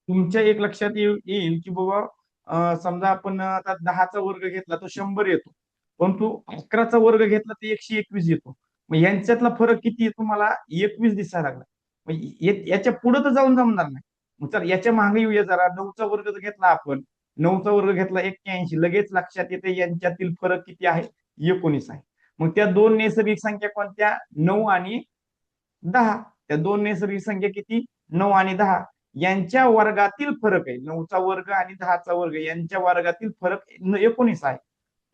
तुमच्या एक लक्षात येईल की बाबा समजा आपण आता 10चा वर्ग घेतला तर 100 येतो, परंतु 11चा वर्ग घेतला तर 121 येतो. मग यांच्यातला फरक किती आहे तुम्हाला 21 दिसायला लागला. मग याच्या पुढे तर जाऊन जमणार नाही. मग चल याच्या मागे येऊया जरा. 9चा वर्ग जर घेतला आपण, 9चा वर्ग घेतला 81, लगेच लक्षात येते यांच्यातील फरक किती आहे, 19 आहे. मग त्या दोन नैसर्गिक संख्या कोणत्या, 9 आणि 10. त्या दोन नैसर्गिक संख्या किती, 9 आणि 10 यांच्या वर्गातील फरक आहे. 9चा वर्ग आणि 10चा वर्ग यांच्या वर्गातील फरक 19 आहे.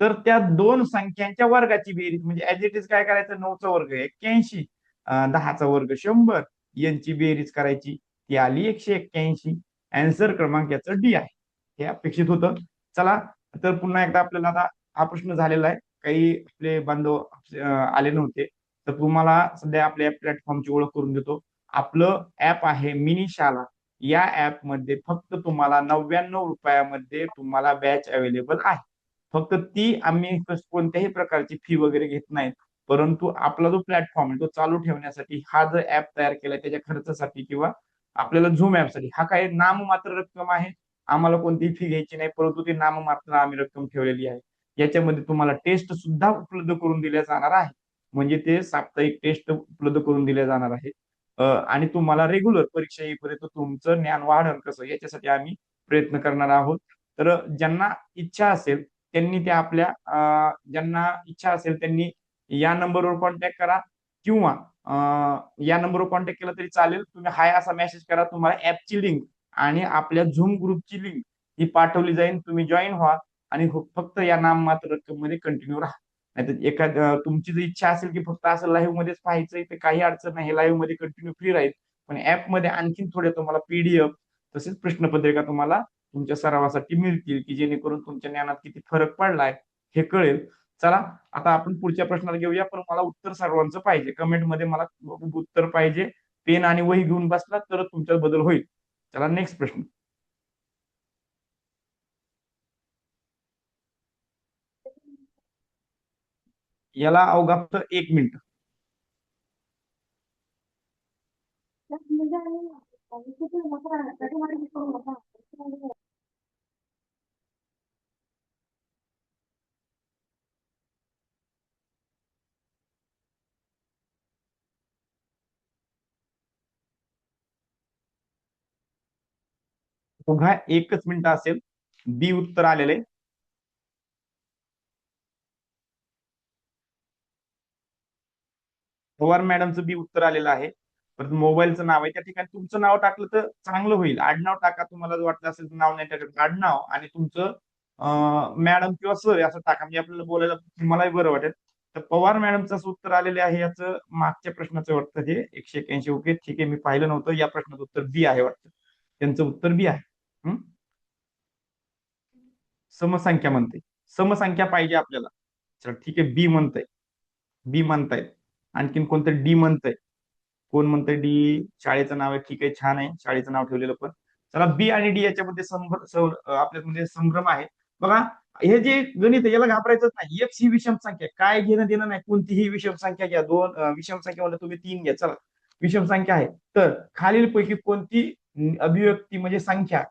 तर त्या दोन संख्यांच्या वर्गाची बेरीज म्हणजे ऍज इट इज काय करायचं, 9चा वर्ग 81, 10चा वर्ग 100, यांची बेरीज करायची, ती आली 181. अँसर क्रमांक याचं डी आहे. हे अपेक्षित होतं. चला, तर पुन्हा एकदा आपल्याला आता हा प्रश्न झालेला आहे. काही आपले बांधव आले नव्हते, तर तुम्हाला सध्या आपल्या प्लॅटफॉर्मची ओळख करून देतो. आपलं ऍप आहे मिनी शाला. या ऍप मध्ये फक्त तुम्हाला 99 रुपयामध्ये तुम्हाला बॅच अवेलेबल आहे. फक्त ती आम्ही कोणत्याही प्रकारची फी वगैरे घेत नाहीत. परंतु आपला जो प्लॅटफॉर्म आहे तो चालू ठेवण्यासाठी हा जो ऍप तयार केलाय त्याच्या खर्चासाठी किंवा आपल्याला झूम ऍपसाठी हा काही नाममात्र रक्कम आहे. आम्हाला कोणतीही फी घ्यायची नाही, परंतु ती नाममात्र आम्ही रक्कम ठेवलेली आहे. याच्यामध्ये तुम्हाला टेस्ट सुद्धा उपलब्ध करून दिल्या जाणार आहे. म्हणजे ते साप्ताहिक टेस्ट उपलब्ध करून दिल्या जाणार आहे. आणि तुम्हाला रेग्युलर परीक्षा येईपर्यंत तुमचं ज्ञान वाढेल कसं याच्यासाठी आम्ही प्रयत्न करणार आहोत. तर ज्यांना इच्छा असेल त्यांनी त्या आपल्या ज्यांना इच्छा असेल त्यांनी या नंबरवर कॉन्टॅक्ट करा किंवा या नंबरवर कॉन्टॅक्ट केला तरी चालेल. तुम्ही हाय असा मेसेज करा, तुम्हाला ऍपची लिंक आणि आपल्या झूम ग्रुपची लिंक ही पाठवली जाईल. तुम्ही जॉईन व्हा आणि फक्त या नाममात्र रक्कम मध्ये कंटिन्यू राहा. नाहीतर एखाद तुमची जर इच्छा असेल की फक्त असं लाईव्ह मध्येच पाहायचंय तर काही अडचण नाही, लाईव्ह मध्ये कंटिन्यू फ्री राहील. पण ऍप मध्ये आणखीन थोडे तुम्हाला पीडीएफ तसेच प्रश्नपत्रिका तुम्हाला तुमच्या सरावासाठी मिळतील की जेणेकरून तुमच्या ज्ञानात किती फरक पडलाय हे कळेल. चला, आता आपण पुढच्या प्रश्नाला घेऊया. पण मला उत्तर सर्वांचं पाहिजे, कमेंट मध्ये मला उत्तर पाहिजे. पेन आणि वही घेऊन बसला तर तुमच्यात बदल होईल. चला, नेक्स्ट प्रश्न. याला अवघा फक्त 1 मिनिट. अवघा 1 मिनिट असेल. बी उत्तर आलेलं आहे. पवार मॅडमचं बी उत्तर आलेलं आहे. परत मोबाईलचं नाव आहे, त्या ठिकाणी तुमचं नाव टाकलं तर चांगलं होईल. आडनाव टाका, तुम्हाला जर वाटलं असेल तर नाव नाही टाकत, आडनाव आणि तुमचं मॅडम किंवा सर असं टाका, म्हणजे आपल्याला बोलायला मलाही बरं वाटेल. तर पवार मॅडमचं असं उत्तर आलेले आहे. याचं मागच्या प्रश्नाचं वाटतं हे 181. ओके, ठीक आहे, मी पाहिलं नव्हतं. या प्रश्नाचं उत्तर बी आहे वाटतं. त्यांचं उत्तर बी आहे. हम्म? समसंख्या म्हणते, समसंख्या पाहिजे आपल्याला. चला ठीक आहे, बी म्हणताय, बी म्हणतायत. आणखीन कोणतं डी म्हणतंय, कोण म्हणतंय डी? शाळेचं नाव आहे, ठीक आहे, छान आहे शाळेचं नाव ठेवलेलं. पण चला, बी आणि डी याच्यामध्ये आपल्यामध्ये संभ्रम आहे. बघा, हे जे गणित आहे याला घाबरायचंच नाही. एक्स ही विषम संख्या, काय घेणं देणं नाही. कोणतीही विषम संख्या घ्या, दोन विषम संख्या म्हणलं तुम्ही 3 घ्या, चला विषम संख्या आहे. तर खालीलपैकी कोणती अभिव्यक्ती म्हणजे संख्या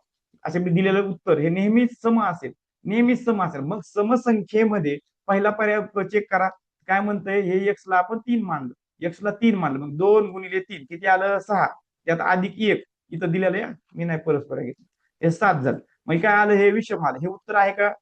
असे मी दिलेलं उत्तर हे नेहमीच सम असेल, नेहमीच सम असेल. मग समसंख्येमध्ये पहिला पर्याय चेक करा. काय म्हणतंय, हे एक्स ला आपण 3 मानलं, एक्स ला 3 मानलं, मग 2 × 3 किती आलं, 6. त्यात अधिक 1 इथं दिलेलं आहे, मी नाही परस्पर घेतलं, हे 7 झालं. मग काय आलं, हे विषम आलं. हे उत्तर आहे का?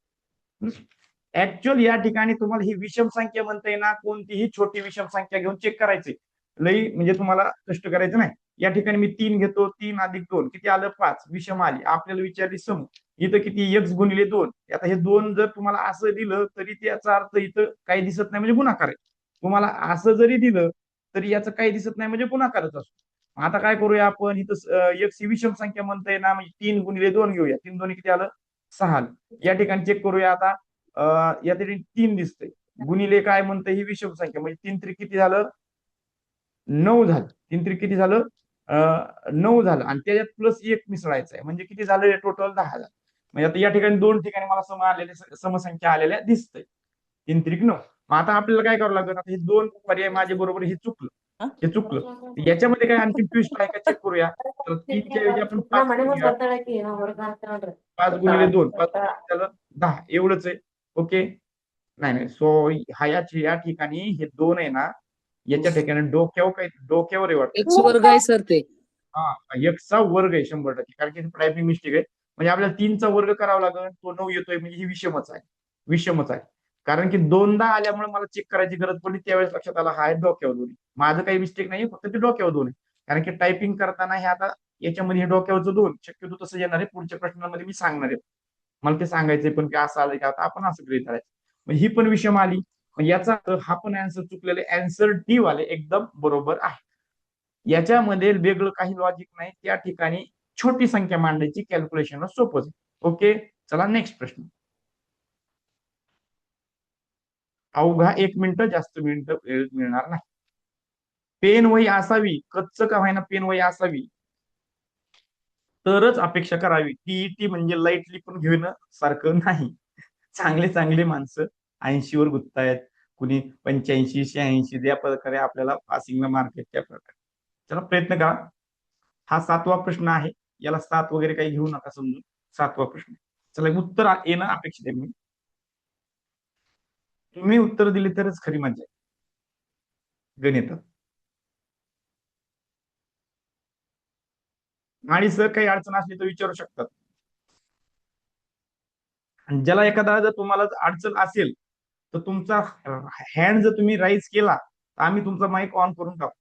ऍक्च्युअल या ठिकाणी तुम्हाला ही विषम संख्या म्हणता ना, कोणतीही छोटी विषम संख्या घेऊन चेक करायची, लई म्हणजे तुम्हाला कष्ट करायचं नाही. या ठिकाणी मी 3 घेतो, 3 + 2 किती आलं, 5, विषम आली. आपल्याला विचारली सम, इथं किती, x×2. आता हे 2 जर तुम्हाला असं दिलं तरी त्याचा अर्थ इथं काही दिसत नाही म्हणजे गुणाकार आहे. तुम्हाला असं जरी दिलं तरी याचं काही दिसत नाही म्हणजे गुणाकारच असतो. आता काय करूया आपण, इथं एक्स ही विषम संख्या म्हणताय ना, म्हणजे 3 × 2 घेऊया. 3 × 2 किती आलं, 6 आलं. या ठिकाणी चेक करूया आता. या ठिकाणी 3 दिसतंय, गुणिले काय म्हणतंय ही विषम संख्या, म्हणजे 3 × 3 किती झालं, 9 झालं. 3 × 3 किती झालं, 9 झालं. आणि त्याच्यात +1 मिसळायचं आहे, म्हणजे किती झालं, टोटल 10 झालं. म्हणजे आता या ठिकाणी 2 ठिकाणी मला समसंख्या आलेल्या दिसतंय. 3 × 3 = 9. मग आता आपल्याला काय करावं लागेल, आता हे 2 पर्याय माझे बरोबर हे चुकलं. हे चुकलं. याच्यामध्ये काय आणखी ट्विस्ट आहे का चेक करूया. तर 3च्या ऐवजी आपण 5 करूया. 5 गुणिले 2 5 झालं 10 एवढंच आहे. ओके. नाही नाही सो या ठिकाणी हे 2 आहे ना, याच्या ठिकाणी डोक्यावर आहे वाटतं. एक्स वर्ग आहे सर ते. हा एक्सचा वर्ग आहे 100%, कारण की टायपिंग मिस्टेक आहे. म्हणजे आपल्याला 3चा वर्ग करावा लागेल, तो 9 येतोय, म्हणजे ही विषमच आहे. विषमच आहे. कारण की 2दा आल्यामुळे मला चेक करायची गरज पडली, त्यावेळेस लक्षात आलं हा आहे डोक्यावर 2. माझं काही मिस्टेक नाही, फक्त ते डोक्यावर 2 आहे. कारण की टायपिंग करताना हे आता याच्यामध्ये हे डोक्यावरचं 2 शक्यतो तसं येणार आहे. पुढच्या प्रश्नामध्ये मी सांगणार आहे. मला ते सांगायचंय पण की असं आलंय का, आता आपण असं गृहीत धरायचं. मग ही पण विषम आली. मग याचा हा पण आन्सर चुकलेले, आन्सर डी वाले एकदम बरोबर आहे. याच्यामध्ये वेगळं काही लॉजिक नाही. त्या ठिकाणी छोटी संख्या मांडायची, कॅल्क्युलेशन सोपं आहे. ओके. चला नेक्स्ट प्रश्न. अवघा 1 मिनिट, जास्त मिनिट वेळ मिळणार नाही. पेन वही असावी, कच्च का व्हायना पेन वही असावी, तरच अपेक्षा करावी. टीईटी म्हणजे लाईटली पण घेणं सारखं नाही. चांगले चांगले माणसं 80वर गुंततायत, कुणी 85 86, त्या प्रकारे आपल्याला पासिंगला मार्क आहेत त्या प्रकारे. चला प्रयत्न करा. हा 7वा प्रश्न आहे. याला 7 वगैरे काही घेऊ नका समजून. 7वा प्रश्न. चला उत्तर येणं अपेक्षित आहे. मी तुम्ही उत्तर दिले तरच खरी मजा आहे गणितात. आणि सर काही अडचण असली तर विचारू शकतात. आणि ज्याला एखादा जर तुम्हाला अडचण असेल तर तुमचा हँड जर तुम्ही राईज केला तर आम्ही तुमचा माईक ऑन करून टाकू.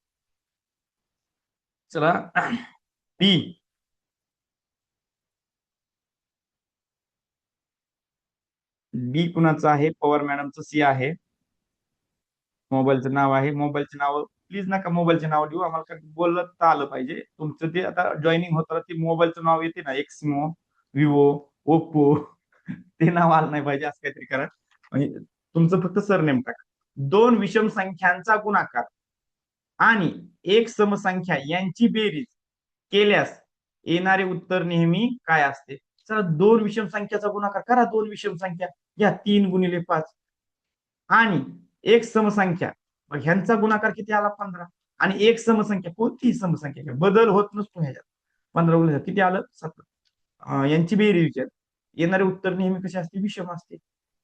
चला बी. बी कुणाचं आहे? पवार मॅडमचं. सी आहे. मोबाईलचं नाव आहे. मोबाईलचे नाव प्लीज नका मोबाईलचे नाव देऊ आम्हाला, कारण बोलता आलं पाहिजे तुमचं. ते आता जॉईनिंग होतं ते मोबाईलचं नाव येते ना, एक्समो, विवो, ओप्पो, ते नाव आलं नाही पाहिजे. असं काहीतरी करा. म्हणजे तुमचं फक्त सरनेम टाका. 2 विषम संख्यांचा गुणाकार आणि एक समसंख्या यांची बेरीज केल्यास येणारे उत्तर नेहमी काय असते? चला 2 विषम संख्याचा गुणाकार करा. 2 विषम संख्या घ्या, 3 गुणिले 5, आणि एक समसंख्या, मग ह्यांचा गुणाकार किती आला? 15. आणि एक समसंख्या, कोणतीही समसंख्या घ्या, बदल होत नसतो ह्याच्यात. 15 गुणिले किती आलं? 17. यांची बेरीज विचार, येणारे उत्तर नेहमी कसे असते? विषम असते.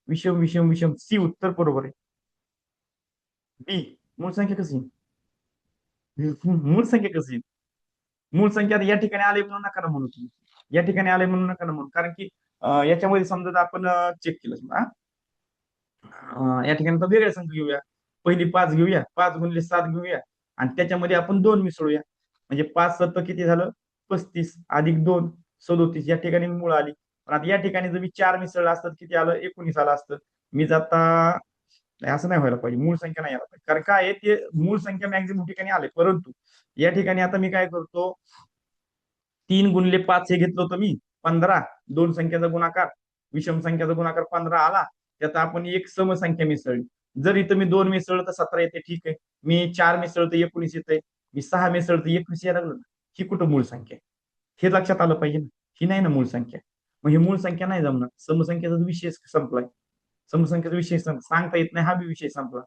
विषम विषम विषम. सी उत्तर बरोबर आहे. बी मूळ संख्या कशी? मूळ संख्या कशी? मूळ संख्या या ठिकाणी आले म्हणून नका ना म्हणू तुम्ही. या ठिकाणी आले म्हणून नका ना म्हणू, कारण की याच्यामध्ये समजा आपण चेक केलं समजा, या ठिकाणी तर वेगळ्या संख्या घेऊया. पहिली 5 घेऊया, 5 गुणिले 7 घेऊया, आणि त्याच्यामध्ये आपण 2 मिसळूया. म्हणजे 5 7 किती झालं? 35 अधिक 2 37. या ठिकाणी मूळ आली. पण आता या ठिकाणी जर मी 4 मिसळलं असतं किती आलं? 19 आलं असतं. मी जाता असं नाही व्हायला पाहिजे. मूळ संख्या नाही यायला पाहिजे, कारण काय आहे ते मूळ संख्या मॅक्झिमम ठिकाणी आले. परंतु या ठिकाणी आता मी काय करतो, 3 गुणिले 5 हे घेतलं होतं मी 15. 2 संख्याचा गुणाकार, विषम संख्याचा गुणाकार 15 आला. त्यात आपण एक समसंख्या मिसळली. जर इथं मी 2 मिसळलं तर 17 येते, ठीक आहे. मी 4 मिसळतं 19 येते. मी 6 मिसळतं 21 यायला लागलं ना. ही कुठं मूळ संख्या? हे लक्षात आलं पाहिजे ना. ही नाही ना मूळ संख्या. मग ही मूळ संख्या नाही जमणार. समसंख्येचा विषय संपलाय. समसंख्येचा विषय सांगता येत नाही, हा बी विषय संपला.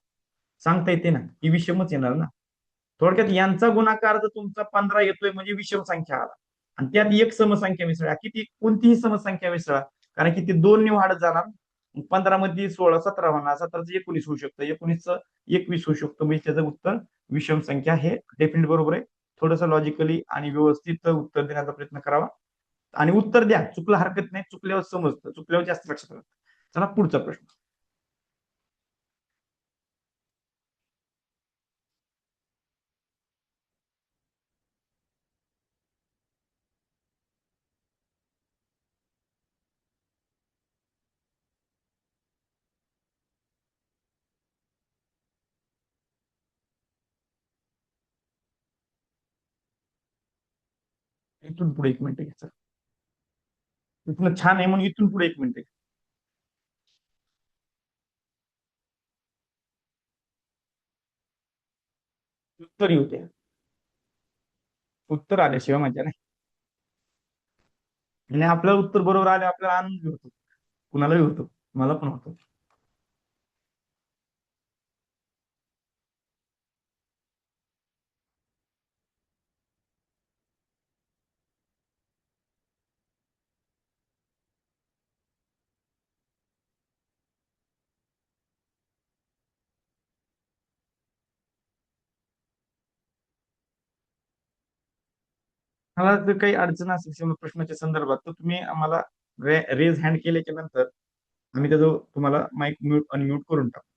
सांगता येते ना, ही विषमच येणार ना. थोडक्यात यांचा गुणाकार जर तुमचा 15 येतोय म्हणजे विषम संख्या आला. आणि त्यात एक समसंख्या मिसळा, किती कोणतीही समसंख्या मिसळा, कारण की ते 2 ने वाढत जाणार. 15 मध्ये 16 17 होणार, 17चं 19 होऊ शकतं, 19चं 21 होऊ शकतं. म्हणजे त्याचं उत्तर विषम संख्या हे डेफिनेट बरोबर आहे. थोडंसं लॉजिकली आणि व्यवस्थित उत्तर देण्याचा प्रयत्न करावा. आणि उत्तर द्या, चुकलं हरकत नाही. चुकल्यावर समजतं, चुकल्यावर जास्त लक्षात राहतं. चला पुढचा प्रश्न. इथून पुढे 1 मिनिट घ्यायचं. इथून छान आहे म्हणून इथून पुढे 1 मिनिट. उत्तर येऊ द्या. उत्तर आल्याशिवाय मजा नाही. आणि आपल्याला उत्तर बरोबर आले आपल्याला आनंद होतो. कुणालाही होतो, मला पण होतो. मला जर काही अडचण असेल किंवा प्रश्नाच्या संदर्भात तर तुम्ही आम्हाला रेज हँड केल्याच्या नंतर आम्ही त्याचं तुम्हाला माईक म्यूट अनम्यूट करून टाकू.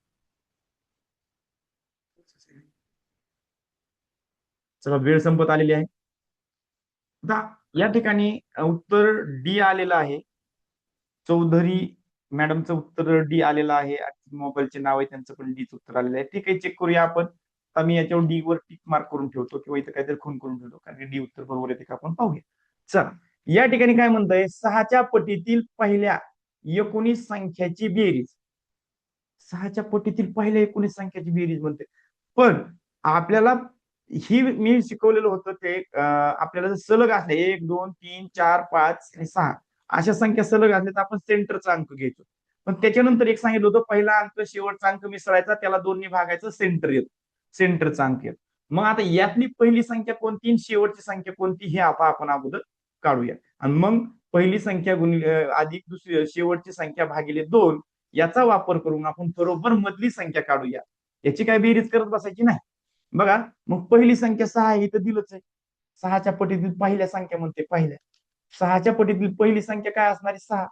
चला, वेळ संपत आलेली आहे. आता या ठिकाणी उत्तर डी आलेलं आहे. चौधरी मॅडमचं उत्तर डी आलेलं आहे. मोबाईलचे नाव आहे त्यांचं पण डीच उत्तर आलेलं आहे. ठीक आहे, चेक करूया आपण. आता मी याच्यावर डी वर टिक मार्क करून ठेवतो किंवा इथं काहीतरी खून करून ठेवतो, कारण डी उत्तर बरोबर येते का आपण पाहूया. चला, या ठिकाणी काय म्हणतंय, 6च्या पटीतील पहिल्या 19 संख्याची बेरीज. 6च्या पटीतील पहिल्या 19 संख्याची बेरीज म्हणते. पण आपल्याला ही मी शिकवलेलं होतं ते आपल्याला जर सलग असले 1 2 3 4 5 आणि 6 अशा संख्या सलग असल्या तर आपण सेंटरचा अंक घ्यायचो. पण त्याच्यानंतर एक सांगितलं होतं, पहिला अंक शेवटचा अंक मिसळायचा, त्याला दोन्ही भागायचं, सेंटर येतो, सेंटरचा अंक येतो. मग आता यातली पहिली संख्या कोणती शेवटची संख्या कोणती हे आता आपण अगोदर काढूया. आणि मग पहिली संख्या गुणिले अधिक दुसरी शेवटची संख्या भागिले 2 याचा वापर करून आपण बरोबर मधली संख्या काढूया. याची काय बेरीज करत बसायची नाही. बघा, मग पहिली संख्या 6 आहे, इथं दिलंच आहे. 6च्या पटीतील पहिल्या संख्या म्हणते, पहिल्या 6च्या पटीतील पहिली संख्या काय असणारी 6,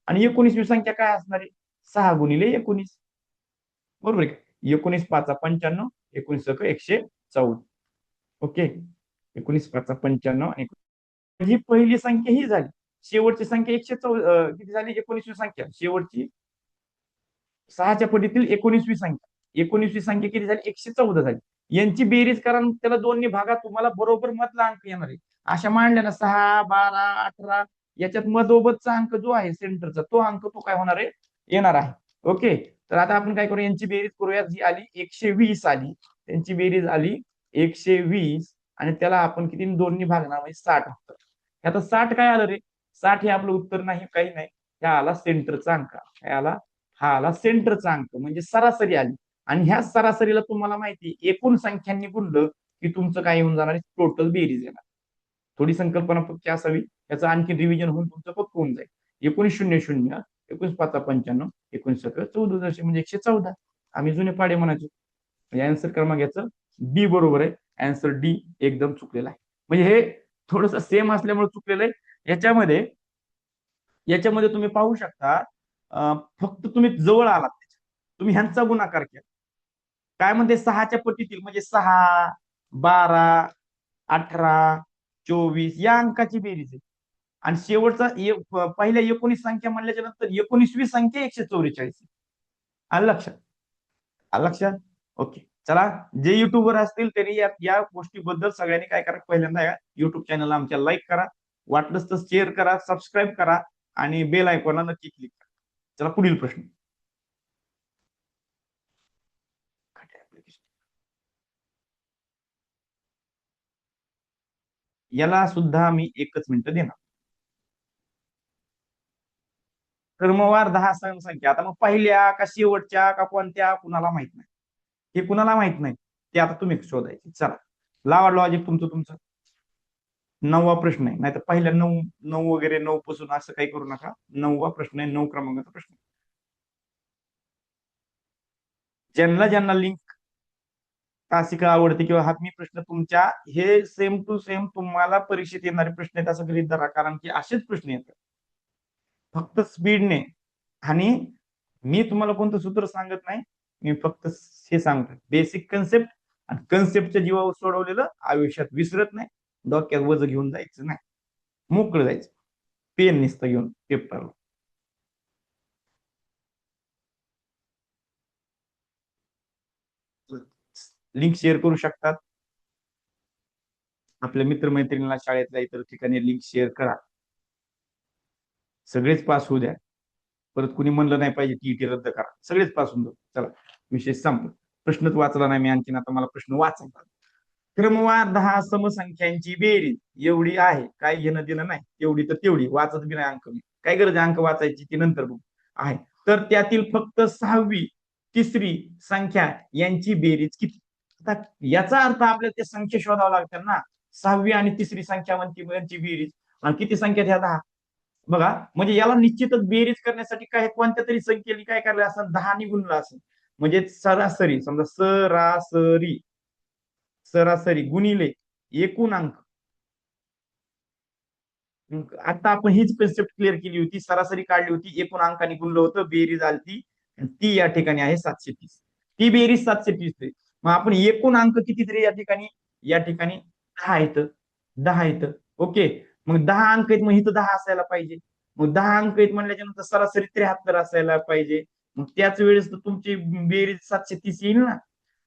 आणि 19वी संख्या काय असणारी 6 गुणिले 19, बरोबर आहे. 19 5 95, 19 114. ओके, 19 5 95 आणि ही पहिली संख्या ही झाली. शेवटची संख्या 114 किती झाली, 19वी संख्या शेवटची 6च्या पटीतील 19वी संख्या, 19वी संख्या किती झाली, 114 झाली. यांची बेरीज करा, त्याला दोन्ही भागात तुम्हाला बरोबर मधला अंक येणार आहे. अशा मांडल्या ना 6 12 18 याच्यात मधोमधचा अंक जो आहे सेंटरचा, तो अंक तो काय होणार आहे, येणार आहे. ओके, तर आता आपण काय करू, यांची बेरीज करूया. जी आली 120 आली, त्यांची बेरीज आली 120, आणि त्याला आपण किती दोन्ही भागणार म्हणजे 60 होतं. आता 60 काय आलं रे, 60 हे आपलं उत्तर नाही, काही नाही. ह्या आला सेंटरचा अंक, काय आला, हा आला सेंटरचा अंक, म्हणजे सरासरी आली. आणि ह्या सरासरीला तुम्हाला माहिती एकूण संख्यांनी गुणलं की तुमचं काय येऊन जाणार, टोटल बेरीज येणार. थोडी संकल्पना पक्की असावी, याचं आणखी रिव्हिजन होऊन तुमचं पक्क होऊन जाईल. 1900, 19 5 95, 19 14 म्हणजे 114. आम्ही जुने पाडे म्हणायचो. म्हणजे आन्सर क्रमांक याचं डी बरोबर आहे. आन्सर डी एकदम चुकलेला आहे. म्हणजे हे थोडस सेम असल्यामुळे चुकलेलं आहे. याच्यामध्ये तुम्ही पाहू शकता, फक्त तुम्ही जवळ आलात, तुम्ही ह्यांचा गुणाकार केला. काय म्हणते, 6च्या पटीतील म्हणजे 6 12 18 24 या अंकाची बेरीज आहे. आणि शेवटचा पहिल्या 19 संख्या म्हणल्याच्या नंतर 19वी संख्या 144. आलं लक्षात, आलं लक्षात. ओके, चला, जे युट्यूबवर असतील त्यांनी या गोष्टीबद्दल सगळ्यांनी काय करा, पहिल्यांदा युट्यूब चॅनलला आमच्या लाईक करा, वाटलंच तर शेअर करा, सबस्क्राईब करा, आणि बेल आयकॉनला नक्की क्लिक करा. चला, पुढील प्रश्न. याला सुद्धा मी 1 मिनिट देणार. क्रमवार 10 संख्या, आता मग पहिल्या का शेवटच्या का कोणत्या कुणाला माहित नाही, हे कुणाला माहित नाही, ते आता तुम्ही शोधायचे. चला, लावा लॉजिक तुमचं तुमचं. 9वा प्रश्न आहे, नाही तर पहिल्या 9 9 वगैरे 9 पासून असं काही करू नका. 9वा प्रश्न आहे, 9 क्रमांकाचा प्रश्न. ज्यांना ज्यांना लिंक तासिका आवडते किंवा हा मी प्रश्न तुमच्या, हे सेम टू सेम तुम्हाला परीक्षेत येणारे प्रश्न आहेत असं गृहीत धरा, कारण की असेच प्रश्न येतात फक्त स्पीडने. आणि मी तुम्हाला कोणतं सूत्र सांगत नाही, मी फक्त हे सांगतो बेसिक कन्सेप्ट, आणि कन्सेप्टच्या जीवावर सोडवलेलं आयुष्यात विसरत नाही. डोक्यात वज घेऊन जायचं नाही, मोकळं जायचं, पेन निसतं घेऊन पेपरला. लिंक शेअर करू शकतात आपल्या मित्रमैत्रिणीला, शाळेतल्या इतर ठिकाणी लिंक शेअर करा. सगळेच पास होऊ द्या, परत कुणी म्हणलं नाही पाहिजे टीईटी रद्द करा, सगळेच पास होऊन जाऊ. चला, विषय संपला. प्रश्नच वाचला नाही मी आणखीन, आता मला प्रश्न वाचायचा. क्रमवार 10 समसंख्यांची बेरीज एवढी आहे, काय घेणं देणं नाही, तेवढी तर तेवढी, वाचत बी नाही अंक, मी काय गरज आहे अंक वाचायची, ती नंतर बघू. आहे तर त्यातील फक्त 6वी तिसरी संख्या यांची बेरीज किती. आता याचा अर्थ आपल्याला ते संख्या शोधावं लागतात ना. 6वी आणि तिसरी संख्या यांची बेरीज, आणि किती संख्या ह्या 10. बघा, म्हणजे याला निश्चितच बेरीज करण्यासाठी काय कोणत्या तरी संख्येने काय करायला असं 10 ने गुणलं असं, म्हणजे सरासरी समजा, सरासरी गुणिले एकूण अंक, आता आपण हीच कन्सेप्ट क्लिअर केली होती, सरासरी काढली होती, एकूण अंकाने गुणलं होतं, बेरीज आली ती, ती या ठिकाणी आहे 730. ती बेरीज 730 आहे. मग आपण एकूण अंक किती तरी या ठिकाणी 10 येतं, 10 येतं. ओके, मग 10 अंक आहेत, मग इथं 10 असायला पाहिजे. मग 10 अंक आहेत म्हणल्याच्या नंतर सरासरी 73 असायला पाहिजे. मग त्याच वेळेस तर तुमची बेरीज 730 येईल ना.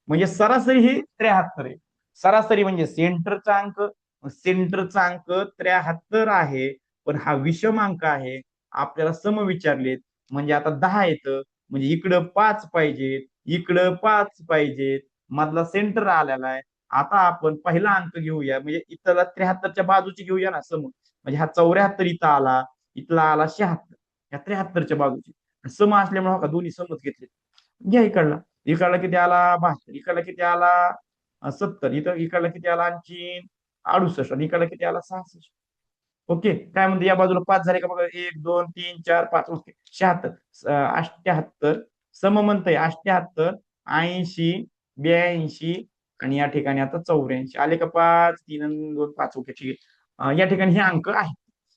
म्हणजे सरासरी ही 73 आहे. सरासरी म्हणजे सेंटरचा अंक, सेंटरचा अंक 73 आहे, पण हा विषम अंक आहे. आपल्याला सम विचारलेत, म्हणजे आता 10 येतं, म्हणजे इकडं 5 पाहिजेत, इकडं 5 पाहिजेत, मधला सेंटर आलेला आहे. आता आपण पहिला अंक घेऊया, म्हणजे इथला 73च्या बाजूची घेऊया ना सम, म्हणजे हा 74 इथं आला, इथला आला 76, या 73च्या बाजूची सम असल्यामुळे का दोन्ही समच घेतले. घ्या इकडला, इकडला किती आला 72, इकडला किती आला 70, इथं इकडला किती आला आणखी 68, आणि इकडला किती आला 66. ओके, काय म्हणते या बाजूला 5 झाले का बघा, 1 2 3 4 5, ओके 76, 78, सम म्हणतंय 78, 80, 82, आणि या ठिकाणी आता 84 आले का, 5 3 2 5, ओके ठीक आहे. या ठिकाणी हे अंक आहे.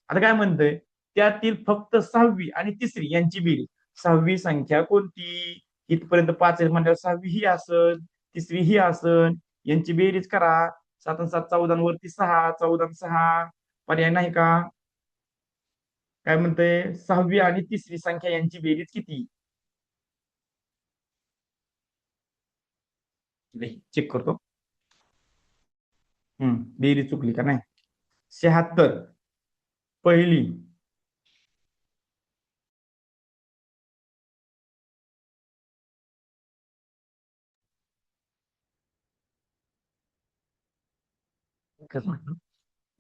आता काय म्हणतंय, त्यातील फक्त 6वी आणि 3री यांची बेरीज. 6वी संख्या कोणती, इथपर्यंत 5 म्हणल्यावर 6वी ही असन, 3री ही असन, यांची बेरीज करा. 7 आणि 7 14, वरती 6, 14 आणि 6, पर्याय नाही का. काय म्हणतंय, 6वी आणि 3री संख्या यांची बेरीज किती. चेक करतो. बेरीज चुकली का नाही. 76 पहिली,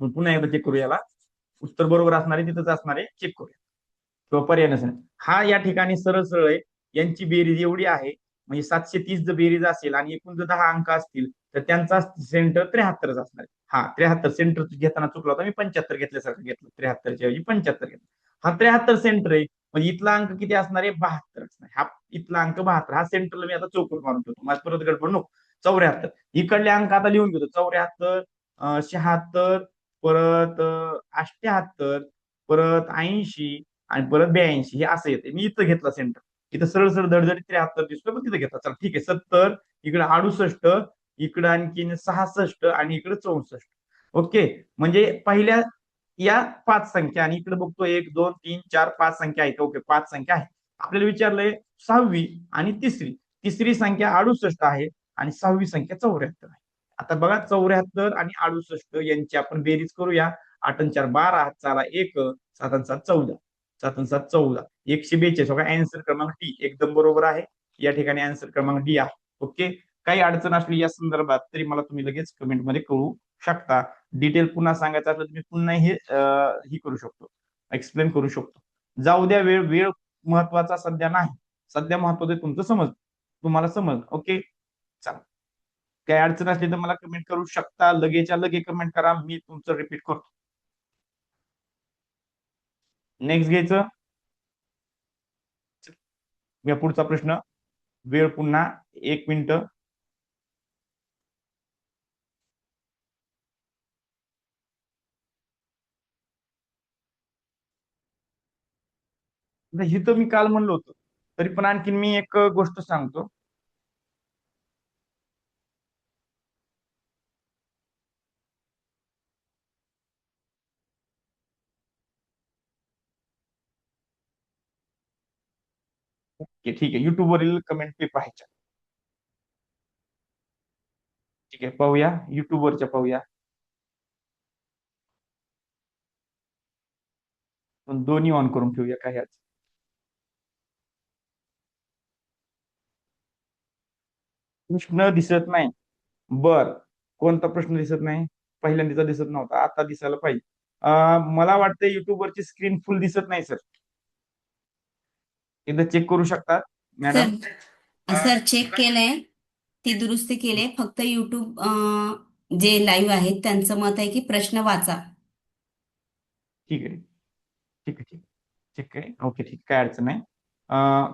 पुन्हा एकदा चेक करू याला. उत्तर बरोबर असणारे तिथंच असणारे चेक करूया, किंवा पर्याय नसेल. हा या ठिकाणी सरळ सरळ आहे. यांची बेरीज एवढी आहे, म्हणजे 730 जर बेरीज असेल आणि एकूण जर 10 अंक असतील, तर त्यांचा सेंटर 73च असणार आहे. हा 73 सेंटर घेताना चुकला होता मी, 75 घेतल्यासारखं घेतलं, 73च्या ऐवजी 75 घेतलं. हा 73 सेंटर आहे, म्हणजे इथला अंक किती असणार आहे, 72 असणार. हा इथला अंक 72, हा सेंटरला मी आता चौकट मारून ठेवतो, माझ परत गडबड नको. 74, इकडले अंक आता लिहून घेतो. 74, 76, परत 78, परत 80, आणि परत 82, हे असं येते. मी इथं घेतला सेंटर, इथं सरळ सरळ धडधडी 73 दिसतो, पण तिथं घेतला. चला ठीक आहे, 70, इकडे 68, इकडे आणखीन 66, आणि इकडे 64. ओके, म्हणजे पहिल्या या 5 संख्या, आणि इकडे बघतो 1 2 3 4 5 संख्या आहेत. ओके, 5 संख्या आहे. आपल्याला विचारलंय 6वी आणि 3री. 3री संख्या 68 आहे, आणि 6वी संख्या 74 आहे. आता बघा, 74 आणि 68 यांची आपण बेरीज करूया. 8 आणि 4 12, चाला 1, 7 आणि 7 14, 7 आणि 7 14, 142. बघा आन्सर क्रमांक डी एकदम बरोबर आहे. या ठिकाणी आन्सर क्रमांक डी आहे. ओके, काही अडचण असली या संदर्भात तरी मला तुम्ही लगेच कमेंट मध्ये कळू शकता. डिटेल पुन्हा सांगायचं असलं तुम्ही पुन्हा हे करू शकतो, एक्सप्लेन करू शकतो. जाऊ द्या, वेळ वेळ महत्वाचा सध्या नाही, सध्या महत्वाचं तुमचं समज, तुम्हाला समज. ओके, चला, काही अडचण असली तर मला कमेंट करू शकता, लगेच्या लगे कमेंट करा, मी तुमचं रिपीट करतो. नेक्स्ट घ्यायचं, पुढचा प्रश्न. वेळ पुन्हा 1 मिनिट. ही तर मी काल म्हणलो होतो, तरी पण आणखीन मी एक गोष्ट सांगतो. ओके ठीक आहे, युट्यूब वरील कमेंट पे पाहायच्या. ठीक आहे, पाहूया युट्यूब वरच्या, पाहूया. पण दोन्ही ऑन करून ठेवूया, काही आज प्रश्न दिसत नाही. बर, कोणता प्रश्न दिसत नाही. पहिल्यांदा दिसत नव्हता, आता दिसायला पाहिजे. मला वाटतं युट्यूब वरची स्क्रीन फुल दिसत नाही सर, एकदा चेक करू शकता मॅडम. सर सर चेक केलंय, ती दुरुस्ती केली. फक्त युट्यूब जे लाईव्ह आहेत त्यांचं मत आहे की प्रश्न वाचा. ठीक आहे, ठीक आहे, ठीक ठीक आहे, ओके ठीक, काय अडचण नाही. अं,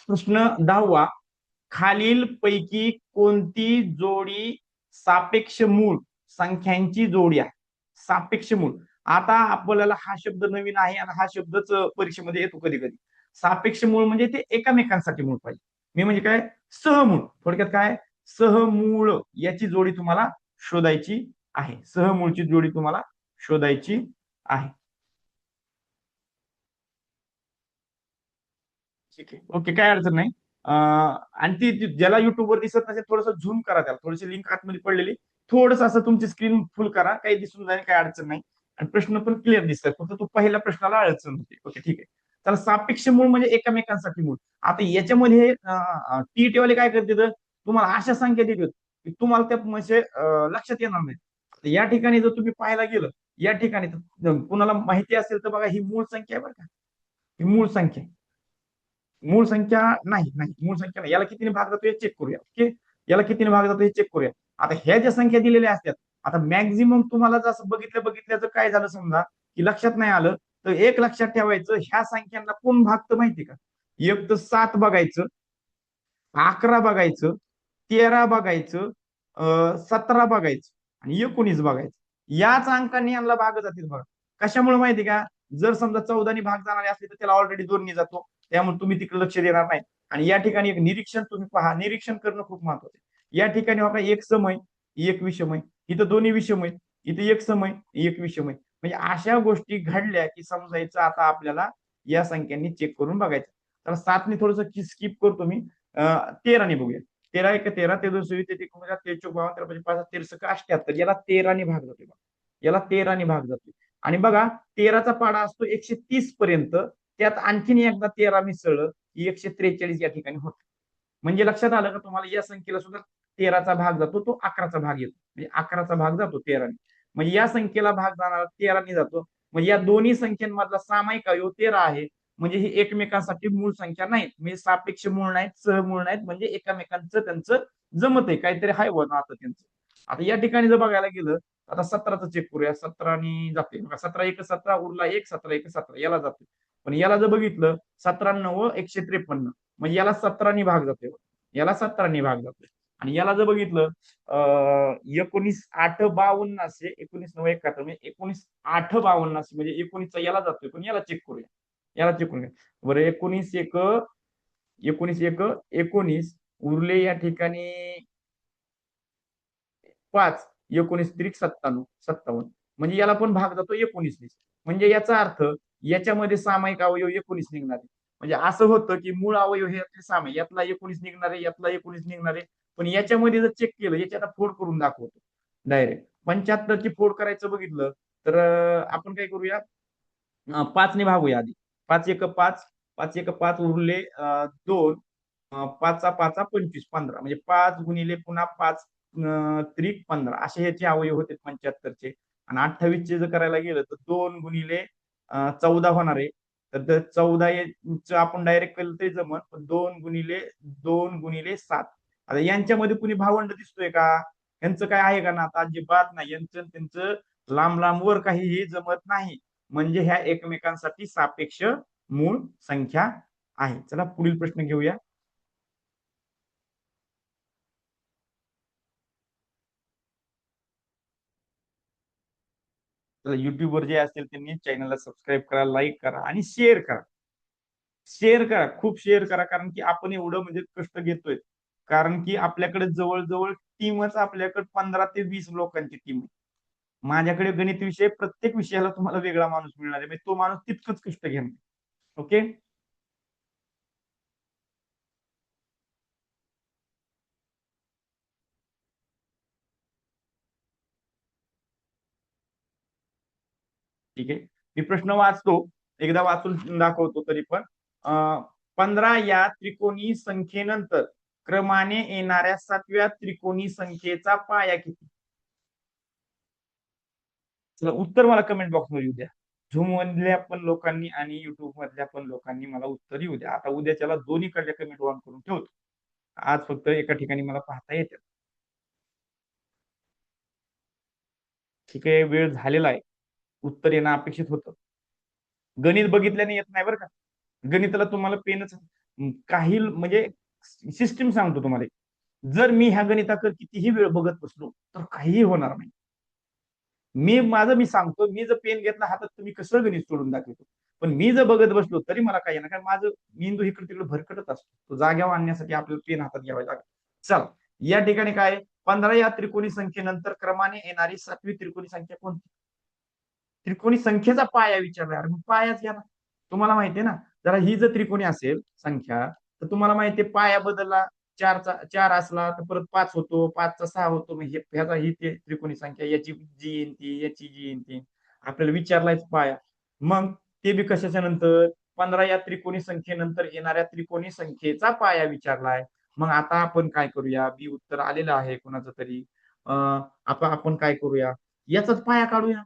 प्रश्न 10वा, खालील पैकी कोणती जोडी सापेक्ष मूळ संख्यांची जोडी आहे. सापेक्ष मूळ आता आपल्याला हा शब्द नवीन आहे आणि हा शब्दच परीक्षेमध्ये येतो कधी कधी. सापेक्ष मूळ म्हणजे ते एकामेकांसाठी मूळ पाहिजे. मी म्हणजे काय, सहमूळ, थोडक्यात काय, सहमूळ याची जोडी तुम्हाला शोधायची आहे. सहमूळची जोडी तुम्हाला शोधायची आहे. ठीक आहे, ओके, काय अडचण नाही. आणि ती ज्याला युट्यूबवर दिसत नसेल थोडस झूम करा, त्याला थोडीशी लिंक आतमध्ये पडलेली, थोडस असं तुमची स्क्रीन फुल करा, काही दिसून जाईल, काही अडचण नाही. आणि प्रश्न पण क्लिअर दिसतात, फक्त तो पहिल्या प्रश्नाला अडचण होते. ओके, ठीक आहे. तर सापेक्ष मूळ म्हणजे एकामेकांसाठी मूळ. आता याच्यामध्ये टी वाले काय करते तर तुम्हाला अशा संख्या देतात की तुम्हाला त्या म्हणजे लक्षात येणार नाही. आता या ठिकाणी जर तुम्ही पाहायला गेलं, या ठिकाणी कुणाला माहिती असेल तर बघा, ही मूळ संख्या आहे बरं का, ही मूळ संख्या आहे. मूळ संख्या नाही, नाही मूळ संख्या नाही. याला कितीने भाग जातो हे चेक करूया. ओके, याला कितीने भाग जातो हे चेक करूया. आता ह्या ज्या संख्या दिलेल्या असतात, आता मॅक्झिमम तुम्हाला जसं बघितल्याचं काय झालं समजा की लक्षात नाही आलं, तर एक लक्षात ठेवायचं, ह्या संख्यांना कोण भागतं माहिती का? एक तर 7 बघायचं, 11 बघायचं, 13 बघायचं, 17 बघायचं आणि 19 बघायचं. याच अंकांनी यांना भाग जातील बघा. कशामुळे माहिती का? जर समजा 14 भाग जाणारे असले तर त्याला ऑलरेडी 2 जातो, त्यामुळे तुम्ही तिकडे लक्ष देणार नाही. आणि या ठिकाणी एक निरीक्षण तुम्ही पहा, निरीक्षण करणं खूप महत्वाचं आहे. या ठिकाणी बघा, एक समय, एक विषमय, इथं दोन्ही विषमय, इथे एक समय, एक विषमय. म्हणजे अशा गोष्टी घडल्या की समजायचं आता आपल्याला या संख्यांनी चेक करून बघायचं. तर 7ने थोडस स्किप करतो मी, 13ने बघूया. 13 एक 13, ते 2 ते 53 53 5 63 78, याला 13ने भाग जातोय बघा. याला 13ने भाग जातोय. आणि बघा, 13चा पाडा असतो 130 पर्यंत, त्यात आणखीन एकदा 13 मिसळलं की 143 या ठिकाणी होतं. म्हणजे लक्षात आलं का तुम्हाला, या संख्येला सुद्धा 13चा भाग जातो, तो 11चा भाग येतो, म्हणजे 11चा भाग जातो 13ने. म्हणजे या संख्येला भाग जाणार 13ने जातो. म्हणजे या दोन्ही संख्यांमधला सामायिक अवयव 13 आहे. म्हणजे ही एकमेकांसाठी मूळ संख्या नाहीत, म्हणजे सापेक्ष मूळ नाहीत, सहमूळ नाहीत, म्हणजे एकमेकांचं त्यांचं जमत आहे, काहीतरी हाय व नातं त्यांचं. आता या ठिकाणी जर बघायला गेलं, आता 17चं चेक करूया. 17ने जाते बघा, 17 एक 17 उरला एक, 17 एक 17 याला जाते. पण याला जर बघितलं, 17 153, म्हणजे याला 17ने भाग जाते, याला 17ने भाग जाते. आणि याला जर बघितलं, 19 8 52, 19 9 71, म्हणजे 19 8 52, म्हणजे 19चा याला जातोय, पण याला चेक करूया, याला चेक करूया. बरं, 19 एक 19 एक 19 उरले या ठिकाणी 5, 19 त्रिक 57 57, म्हणजे याला पण भाग जातो 19ने. म्हणजे याचा अर्थ याच्यामध्ये सामायिक अवयव 19 निघणार आहे. म्हणजे असं होतं की मूळ अवयव हे यातले सामायिक, यातला 19 निघणार आहे, यातला 19 निघणार आहे. पण याच्यामध्ये जर चेक केलं, याची आता फोड करून दाखवतो डायरेक्ट. 75ची फोड करायचं बघितलं तर आपण काय करूया, 5ने भागूया आधी. 5 एक 5, 5 एक 5 उरले 2, 5चा 5 25 15, म्हणजे 5 गुणिले पुन्हा 5 त्रिक 15, असे ह्याचे अवयव होते 75चे. आणि 28चे जर करायला गेलं तर 2 गुणिले 14 होणार आहे. तर 14 आपण डायरेक्ट केलं तरी जमत, पण 2 गुणिले 7. आता यांच्यामध्ये कुणी भावंड दिसतोय का? यांचं काय आहे का ना? आता अजिबात नाही, यांचं त्यांचं लांब लांबवर काहीही जमत नाही. म्हणजे ह्या एकमेकांसाठी सापेक्ष मूळ संख्या आहे. चला पुढील प्रश्न घेऊया. तर युट्यूबवर जे असतील त्यांनी चॅनलला सबस्क्राईब करा, लाईक करा आणि शेअर करा. शेअर करा, खूप शेअर करा, कारण की आपण एवढं म्हणजे कष्ट घेतोय. कारण की आपल्याकडे जवळजवळ टीमच, आपल्याकडे 15 ते 20 लोकांची टीम आहे. माझ्याकडे गणित विषय, प्रत्येक विषयाला तुम्हाला वेगळा माणूस मिळणार आहे, म्हणजे तो माणूस तितकंच कष्ट घेणार. ओके, ठीक आहे. मी प्रश्न वाचतो, एकदा वाचून दाखवतो तरी पण. 15 या त्रिकोणी संख्येनंतर क्रमाने येणाऱ्या 7व्या त्रिकोणी संख्येचा पाया किती? चला, उत्तर मला कमेंट बॉक्स मध्ये येऊ द्या. झूम मधल्या पण लोकांनी आणि युट्यूब मधल्या पण लोकांनी मला उत्तर येऊ द्या. आता उद्याच्याला दोन्हीकडल्या कमेंट ऑन करून ठेवतो. आज फक्त एका ठिकाणी मला पाहता येते. ठीक आहे, वेळ झालेला आहे. उत्तर येणं अपेक्षित होतं. गणित बघितल्याने येत नाही बरं का. गणिताला तुम्हाला पेनच, काही म्हणजे सिस्टीम सांगतो तुम्हाला. जर मी ह्या गणिताकडे कितीही वेळ बघत बसलो तर काहीही होणार नाही. मी सांगतो, मी जर पेन घेतला हातात तर मी कसं गणित सोडून दाखवतो. पण मी जर बघत बसलो तरी मला काय येणार, कारण माझं मेंदू इकडे तिकडे भरकटत असतो. तो जाग्यावर आणण्यासाठी आपल्याला पेन हातात घ्यावा लागेल. चला, या ठिकाणी काय 15 या त्रिकोणी संख्येनंतर क्रमाने येणारी 7वी त्रिकोणी संख्या कोणती? त्रिकोणी संख्येचा पाया विचारला यार, मग पायाच घ्या ना. तुम्हाला माहितीये ना, जरा ही जर त्रिकोणी असेल संख्या, तर तुम्हाला माहितीये पाया बदलला, चार असला तर परत 5 होतो, 5चा 6 होतो. मग ह्याचा ही त्रिकोणी संख्या, याची जी येईन ती, याची जी येईन ती. आपल्याला विचारलायच पाया. मग ते बी कशाच्या नंतर 15 या त्रिकोणी संख्येनंतर येणाऱ्या त्रिकोणी संख्येचा पाया विचारलाय. मग आता आपण काय करूया, बी उत्तर आलेलं आहे कोणाचं तरी. आता आपण काय करूया, याचाच पाया काढूया.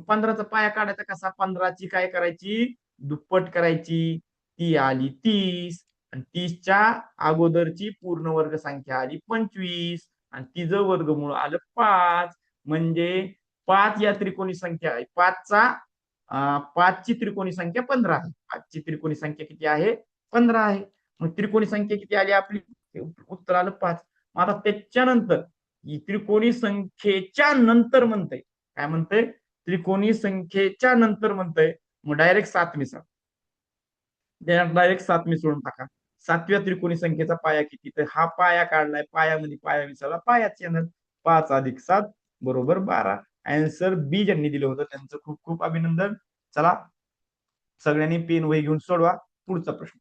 15चा पाया काढायचा कसा, 15ची काय करायची, दुप्पट करायची, ती आली 30, आणि 30च्या अगोदरची पूर्ण वर्ग संख्या आली 25, आणि तिचं वर्गमूळ आलं 5. म्हणजे 5 या त्रिकोणी संख्या आहे, 5ची त्रिकोणी संख्या 15 आहे. 5ची त्रिकोणी संख्या किती आहे, 15 आहे. मग त्रिकोणी संख्या किती आली आपली, उत्तर आलं 5. आता त्याच्यानंतर त्रिकोणी संख्येच्या नंतर म्हणतंय, काय म्हणतंय, त्रिकोणी संख्येच्या नंतर म्हणतंय. मग डायरेक्ट 7 मिसळ, डायरेक्ट 7 मिसळून टाका. 7व्या त्रिकोणी संख्येचा पाया किती, तर हा पाया काढलाय, पायामध्ये पाया मिसळला, पायाच येणार. 5 अधिक 7 बरोबर 12. आन्सर बी ज्यांनी दिलं होतं त्यांचं खूप खूप अभिनंदन. चला, सगळ्यांनी पेन वही घेऊन सोडवा पुढचा प्रश्न.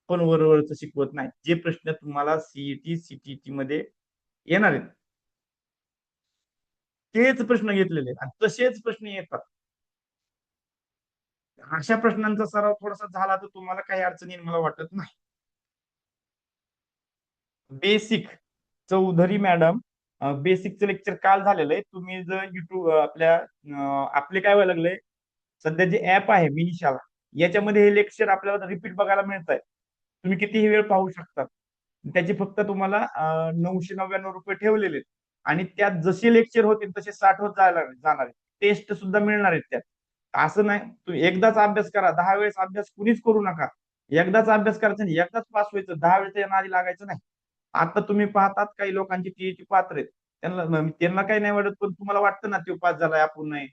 पण वरवरच शिकवत नाही. जे प्रश्न तुम्हाला सीईटी सीटीटी मध्ये येणार आहेत तेच प्रश्न घेतलेले आणि तसेच प्रश्न येतात. अशा प्रश्नांचा सराव थोडासा झाला तर तुम्हाला काही अडचणी मला वाटत नाही. बेसिक चौधरी मॅडम, बेसिकचं लेक्चर काल झालेलं आहे. तुम्ही जर युट्यूब आपले काय व्हायला लागलंय, सध्या जे ऍप आहे मिनी शाळा, याच्यामध्ये हे लेक्चर आपल्याला रिपीट बघायला मिळत आहे. तुम्ही कितीही वेळ पाहू शकता. त्याचे फक्त तुम्हाला 999 रुपये ठेवलेले आहेत. आणि त्यात जसे लेक्चर होतील तसे 60 होत जाणार आहेत. टेस्ट सुद्धा मिळणार आहेत त्यात. असं नाही, तुम्ही एकदाच अभ्यास करा, 10 वेळेस अभ्यास कुणीच करू नका. एकदाच अभ्यास करायचा नाही, एकदाच पास व्हायचं, 10 वेळेस त्यांना आधी लागायचं नाही. आता तुम्ही पाहतात काही लोकांची टीईटी पात्र आहेत, त्यांना त्यांना काही नाही वाटत, पण तुम्हाला वाटतं ना तो पास झालाय आपण नाही.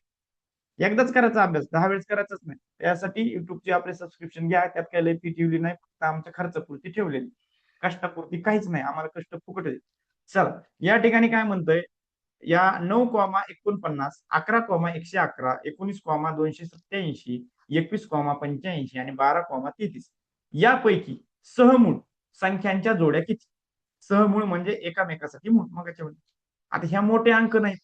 एकदाच करायचा अभ्यास, 10 वेळेस करायचाच नाही. त्यासाठी युट्यूबचे आपले सबस्क्रिप्शन घ्या, त्यात काही लय फी ठेवली नाही, फक्त आमच्या खर्चापुरती ठेवलेली, कष्टापुरती काहीच नाही, आम्हाला कष्ट फुकट आहे. चला, या ठिकाणी काय म्हणतंय, या 9,49, 11,111, 19,287, 21,85 आणि 12,33 यापैकी सहमूळ संख्यांच्या जोड्या किती? सहमूळ म्हणजे एकामेकासाठी मूळ. मग आता ह्या मोठे अंक नाहीत,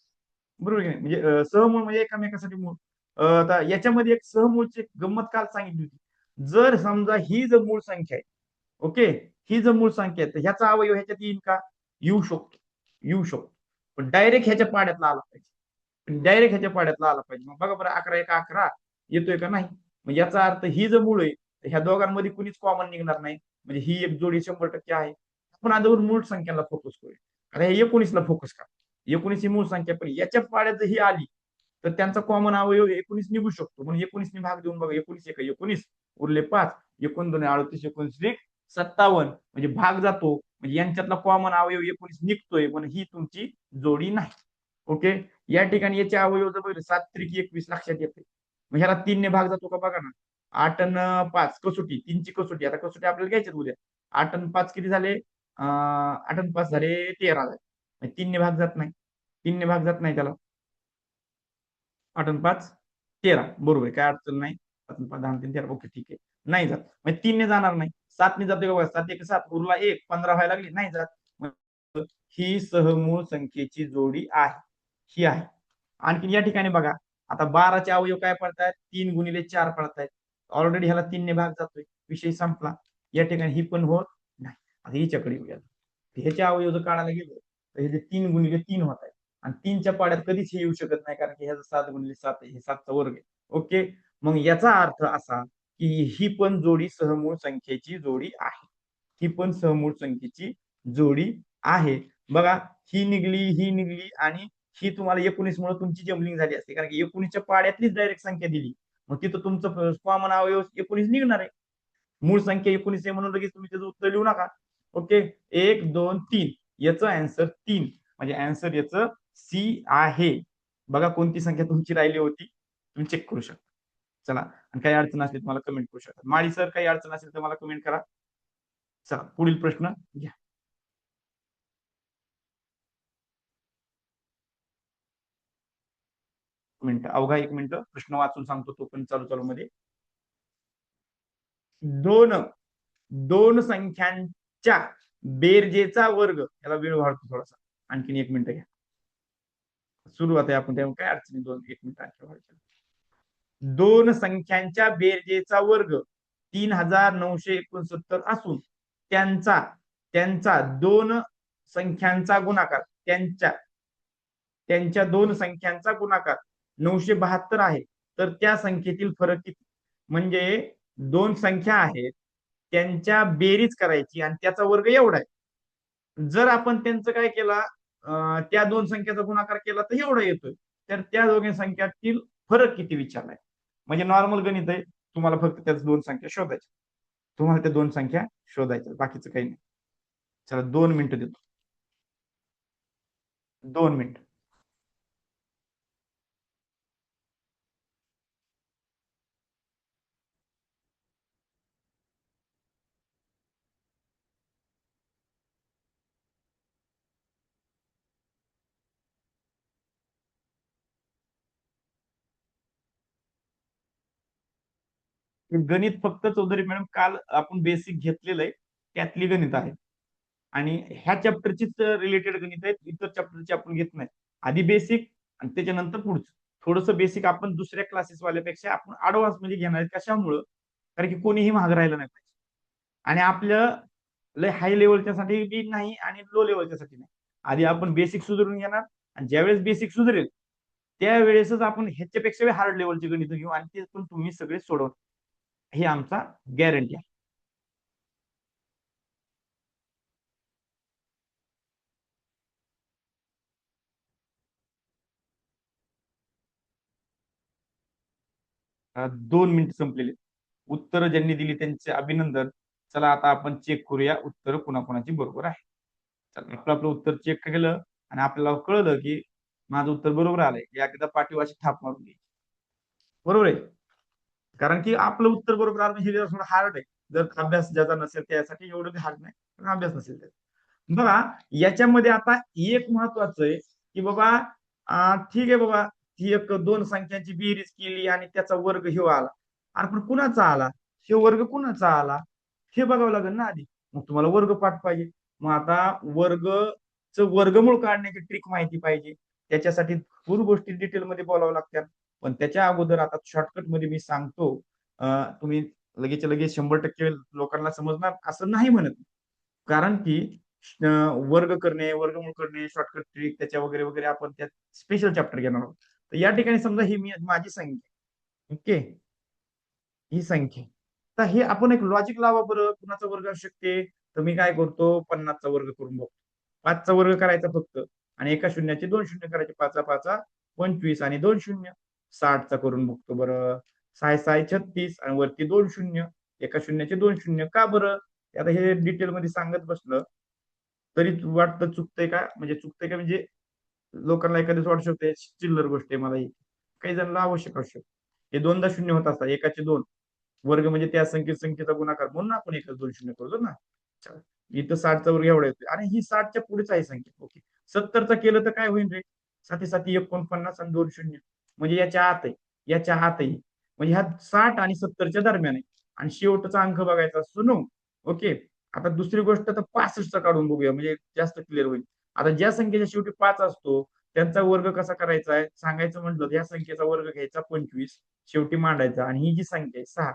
बरोबर की नाही, म्हणजे सहमूळ म्हणजे एकामेकासाठी मूळ. आता याच्यामध्ये एक सहमूळची गंमत काल सांगितली होती. जर समजा ही जर मूळ संख्या आहे, ओके, ही जर मूळ संख्या आहे, तर ह्याचा अवयव ह्याच्यात येईल का, येऊ शकतो, येऊ शकतो. पण डायरेक्ट ह्याच्या पाड्यातला आला पाहिजे, डायरेक्ट ह्याच्या पाड्यातला आला पाहिजे. मग बघा बरं, 11 येतोय का, नाही. मग याचा अर्थ ही जर मूळ आहे तर ह्या दोघांमध्ये कुणीच कॉमन निघणार नाही, म्हणजे ही एक जोडी 100% आहे. आपण आजवर मूळ संख्याला फोकस करूया. आता हे 19ला फोकस करा. 19 ही मूळ संख्या, पण याच्या पाड्यात जर ही आली तर त्यांचा कॉमन अवयव 19 निघू शकतो. म्हणून 19 ने भाग देऊन बघा, 19 एक 19 उरले 5, 19 2 38, 19 57, म्हणजे भाग जातो, म्हणजे यांच्यातला कॉमन अवयव 19 निघतोय, पण ही तुमची जोडी नाही. ओके, या ठिकाणी याचे अवयव जर बघितले 7 त्रिक 21 लक्षात येते. मग ह्याला 3 ने भाग जातो का बघा ना. 8 आणि 5 कसोटी, 3ची कसोटी, आता कसोटी आपल्याला घ्यायची उद्या. 8 आणि 5 किती झाले, 8 आणि 5 झाले 13 झाले. 3 ने भाग जात नाही, 3 ने भाग जात नाही त्याला. 8 आणि 5 13, बरोबर आहे, काय अडचण नाही. 7 आणि 5 10 आणि 3 13, ओके ठीक आहे. नाही जात, म्हणजे 3 ने जाणार नाही. 7 ने जाते बघा, 7 1 7, उरला 1, 15 व्हायला लागली, नाही जात. ही सहमूळ संख्येची जोडी आहे, ही आहे. आणखी या ठिकाणी बघा, आता 12चे अवयव काय पडतायत, 3 गुणिले 4 पडतायत. ऑलरेडी ह्याला 3 ने भाग जातोय, विषय संपला. या ठिकाणी ही पण होत नाही. आता हिच्याकडे येऊया. ह्याच्या अवयव जर काढायला गेलो तर हे 3 गुणिले 3 होत आहे, आणि 3च्या पाड्यात कधीच हे येऊ शकत नाही, कारण की ह्याचा 7 गुणिले 7 आहे, हे 7चा वर्ग आहे. ओके, मग याचा अर्थ असा की ही पण जोडी सहमूळ संख्येची जोडी आहे, ही पण सहमूळ संख्येची जोडी आहे. बघा, ही निघली, ही निघली, आणि ही तुम्हाला 19 मुळे तुमची जमलिंग झाली असते, कारण की 19च्या पाड्यातलीच डायरेक्ट संख्या दिली, मग तिथं तुमचं कॉमन अवयव 19 निघणार आहे. मूळ संख्या 19 आहे म्हणून लगेच तुम्ही त्याचं उत्तर लिहू नका. ओके, 1 2 3 याचं आन्सर 3, म्हणजे आन्सर याचं सी आहे. बघा कोणती संख्या तुमची राहिली होती, तुम्ही चेक करू शकता. चला, आणि काही अडचण असली तुम्हाला कमेंट करू शकता. माळी सर, काही अडचण असेल तर मला कमेंट करा. चला, पुढील प्रश्न घ्या. मिनिट, अवघा 1 मिनिट, प्रश्न वाचून सांगतो तो पण चालू चालू मध्ये. दोन दोन संख्यांच्या बेरजेचा वर्ग, याला वेळ वाढतो थोडासा, आणखीन 1 मिनिट घ्या. सुरुवात आहे आपण, त्यामुळे काय अडचणी, 1 मिनिट आणखी वाढतो. दोन संख्यांच्या बेरजेचा वर्ग 3969 असून त्यांचा त्यांचा दोन संख्यांचा गुणाकार त्यांच्या त्यांच्या दोन संख्यांचा गुणाकार 972 आहे, तर त्या संख्येतील फरक किती? म्हणजे दोन संख्या आहेत, त्यांच्या बेरीज करायची आणि त्याचा वर्ग एवढा आहे. जर आपण त्यांचं काय केला, त्या दोन संख्येचा गुणाकार केला तर एवढा येतोय. तर त्या दोघी संख्यातील फरक किती विचारलाय. म्हणजे नॉर्मल गणित आहे, तुम्हाला फक्त त्याच दोन संख्या शोधायच्या. तुम्हाला त्या दोन संख्या शोधायच्या, बाकीचं काही नाही. चला 2 मिनिटं देतो. 2 मिनिट. गणित फक्त चौधरी मॅडम काल आपण बेसिक घेतलेलं आहे, त्यातली गणित आहे. आणि ह्या चॅप्टरचीच रिलेटेड गणित आहेत, इतर चॅप्टरची आपण घेत नाही. आधी बेसिक आणि त्याच्यानंतर पुढचं. थोडंसं बेसिक आपण दुसऱ्या क्लासेस वाल्यापेक्षा आपण ऍडव्हान्स मध्ये घेणार आहे. कशामुळं? कारण की कोणीही महाग राहिलं नाही पाहिजे. आणि आपलं लय हाय लेवलच्या साठी बी नाही आणि लो लेवलच्या साठी नाही. आधी आपण बेसिक सुधारून घेणार, आणि ज्यावेळेस बेसिक सुधारेल त्यावेळेसच आपण ह्याच्यापेक्षा हार्ड लेवलची गणित घेऊ, आणि ते पण तुम्ही सगळे सोडवणार, हे आमचा गॅरंटी आहे. 2 मिनिट संपलेले. उत्तर ज्यांनी दिली त्यांचे अभिनंदन. चला आता आपण चेक करूया उत्तर कुणाकुणाची बरोबर आहे. चला, आपलं आपलं उत्तर चेक केलं आणि आपल्याला कळलं की माझं उत्तर बरोबर आलंय, एकदा पाठीवाशी थाप मारून घ्यायची. बरोबर आहे. कारण की आपलं उत्तर बरोबर आलं म्हणजे थोडं हार्ड आहे. जर अभ्यास ज्याचा नसेल त्यासाठी एवढं हार्ड नाही, पण अभ्यास नसेल त्याचा. बघा, याच्यामध्ये आता एक महत्वाचं आहे की बाबा, ठीक आहे बाबा, ही एक दोन संख्यांची बेरीज केली आणि त्याचा वर्ग ह्यो आला. अरे पण कुणाचा आला, हे वर्ग कुणाचा आला, हे बघावं लागेल ना आधी. मग तुम्हाला वर्ग पाठ पाहिजे. मग आता वर्गमूळ काढण्याची ट्रिक माहिती पाहिजे. त्याच्यासाठी भरपूर गोष्टी डिटेलमध्ये बोलावं लागतात. पण त्याच्या अगोदर आता शॉर्टकट मध्ये मी सांगतो. तुम्ही लगेच लगेच 100% लोकांना समजणार असं नाही म्हणत. कारण की वर्ग करणे, वर्गमूळ करणे, शॉर्टकट ट्रिक त्याच्या वगैरे वगैरे आपण त्यात स्पेशल चॅप्टर घेणार आहोत. तर या ठिकाणी समजा ही माझी संख्या, ओके, ही संख्या. तर हे आपण एक लॉजिक लावा बरं, कुणाचा वर्ग असू शकते. तर मी काय करतो, 50चा वर्ग करून बघतो. 5चा वर्ग करायचा फक्त, आणि एका शून्याचे 2 शून्य करायचे. 5 25 आणि 2 शून्य. 60चा करून बघतो बरं. 6 36 आणि वरती 2 शून्य. एका शून्याचे 2 शून्य. का बरं? आता हे डिटेल मध्ये सांगत बसलं तरी वाटतं चुकतंय का, म्हणजे चुकतंय का, म्हणजे लोकांना एखाद्याच वाटू शकते चिल्लर गोष्ट आहे. मला ही काही जणांना आवश्यक असू शकते. हे दोनदा शून्य होत असतात, एकाचे दोन. वर्ग म्हणजे त्या संख्येचा गुणाकार, म्हणून आपण एकच 2 शून्य करतो ना. इथं 60चा वर्ग एवढा येतोय, आणि ही 60च्या पुढेच आहे संख्या. ओके, 70चा केलं तर काय होईल रे, 7 49 आणि 2 शून्य, म्हणजे याच्या आत आहे, याच्या आत आहे. म्हणजे ह्या 60 आणि 70च्या दरम्यान आहे. आणि शेवटचा अंक बघायचा असतो 9. ओके, आता दुसरी गोष्ट तर 65चा काढून बघूया, म्हणजे जास्त क्लिअर होईल. आता ज्या संख्येच्या शेवटी 5 असतो त्यांचा वर्ग कसा करायचा आहे सांगायचं म्हटलं तर, या संख्येचा वर्ग घ्यायचा 25, शेवटी मांडायचा, आणि ही जी संख्या आहे 6,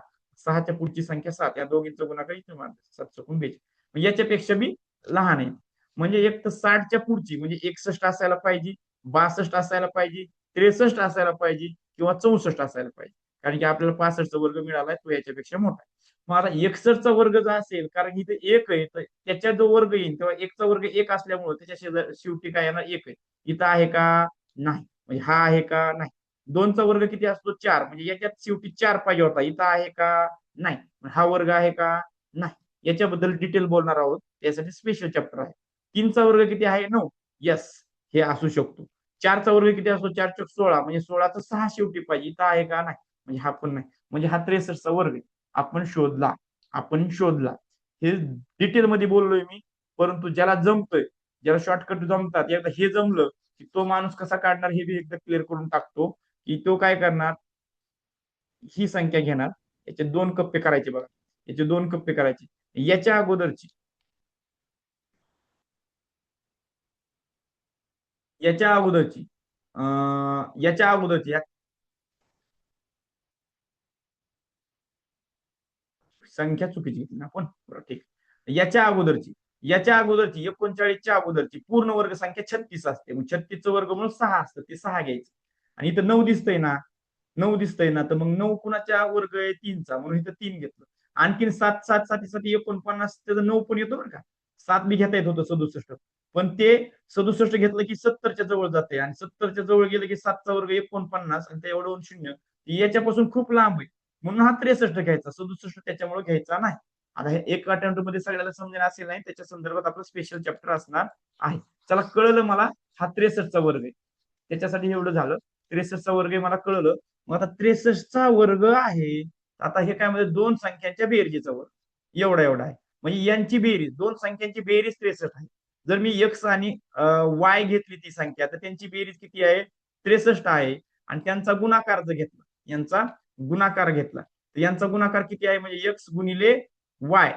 6च्या पुढची संख्या 7, या दोघींचा गुणाकार इथे मांडायचा, 7 म्हणजे याच्यापेक्षा बी लहान आहे. म्हणजे एक तर 60च्या पुढची म्हणजे 61 असायला पाहिजे, 62 असायला पाहिजे, 63 असायला पाहिजे, किंवा 64 असायला पाहिजे. कारण की आपल्याला 65चा वर्ग मिळालाय, तो याच्यापेक्षा मोठा आहे. मग आता 61चा वर्ग जो असेल, कारण इथे एक आहे, तर त्याच्या जो वर्ग येईल तेव्हा एकचा वर्ग एक असल्यामुळे त्याच्या शेवटी काय येणार, एक आहे. इथं आहे का? नाही. म्हणजे हा आहे का? नाही. 2चा वर्ग किती असतो 4, म्हणजे याच्यात शेवटी 4 पाहिजे होता, इथं आहे का नाही, हा वर्ग आहे का नाही, याच्याबद्दल डिटेल बोलणार आहोत, त्यासाठी स्पेशल चॅप्टर आहे. 3चा वर्ग किती आहे 9, यस, हे असू शकतो. 4चा वर्ग किती असतो 4 चौक 16, म्हणजे 16चा 6 शेवटी पाहिजे, इथं आहे का नाही, म्हणजे हा पण नाही, म्हणजे हा 63चा वर्ग आहे. आपण शोधला हे डिटेल मध्ये बोललोय मी. परंतु ज्याला जमतंय, ज्याला शॉर्टकट जमतात, एकदा हे जमलं की तो माणूस कसा काढणार हे बी एकदा क्लिअर करून टाकतो. की तो काय करणार, ही संख्या घेणार, याचे 2 कप्पे करायचे बघा, याचे 2 कप्पे करायचे, याच्या अगोदरची याच्या अगोदरची याच्या अगोदरची संख्या चुकीची घेतली ना आपण, बरं ठीक. याच्या अगोदरची 39च्या अगोदरची पूर्ण वर्ग संख्या 36 असते, मग 36चं वर्ग म्हणून 6 असतं, ते 6 घ्यायचं. आणि इथं 9 दिसतंय ना, 9 दिसतंय ना, तर मग 9 कुणाच्या वर्ग आहे 3चा, म्हणून इथं 3 घेतलं. आणखीन 7 7 7 7 49, त्याचं 9 पण येतो बरं का, 7 बी घेता येत होतं 67, पण ते 67 घेतलं की 70च्या जवळ जाते, आणि 70च्या जवळ गेलं की 7चा वर्ग 49, आणि त्या एवढं शून्य याच्यापासून खूप लांब आहे, म्हणून हा 63 घ्यायचा, 67 त्याच्यामुळे घ्यायचा नाही. आता हे एक अटेम्प्ट मध्ये सगळ्याला समजेल असेल नाही, त्याच्या संदर्भात आपलं स्पेशल चॅप्टर असणार आहे. चला, कळलं मला, हा 63चा वर्ग आहे, त्याच्यासाठी एवढं झालं. 63चा वर्ग आहे मला कळलं. मग आता 63चा वर्ग आहे, आता हे काय म्हणजे दोन संख्यांच्या बेरजेचा वर्ग एवढा एवढा आहे, म्हणजे यांची बेरीज, दोन संख्यांची बेरीज 63 आहे. जर मी एक्स आणि वाय घेतली ती संख्या, तर त्यांची बेरीज किती आहे 63 आहे. आणि त्यांचा गुणाकार जर घेतला, यांचा गुणाकार घेतला, तर यांचा गुणाकार किती आहे, म्हणजे एक्स गुणिले वाय,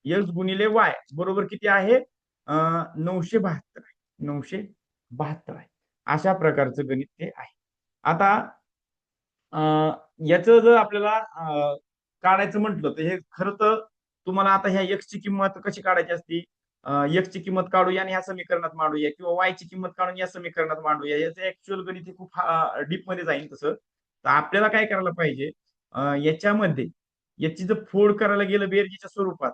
एक्स गुणिले वाय बरोबर किती आहे 972 आहे, 972 आहे. अशा प्रकारचं गणित ते आहे. आता याचं जर आपल्याला काढायचं म्हटलं, तर हे खरं तर तुम्हाला आता ह्या एक्स ची किंमत कशी काढायची असती, एक्स ची किंमत काढूया आणि ह्या समीकरणात मांडूया, किंवा वाय ची किंमत काढून या समीकरणात मांडूया, याचं ऍक्च्युअल गणित हे खूप डीप मध्ये जाईल तसं. तर आपल्याला काय करायला पाहिजे, याच्यामध्ये याची जर फोड करायला गेलं बेरजेच्या स्वरूपात,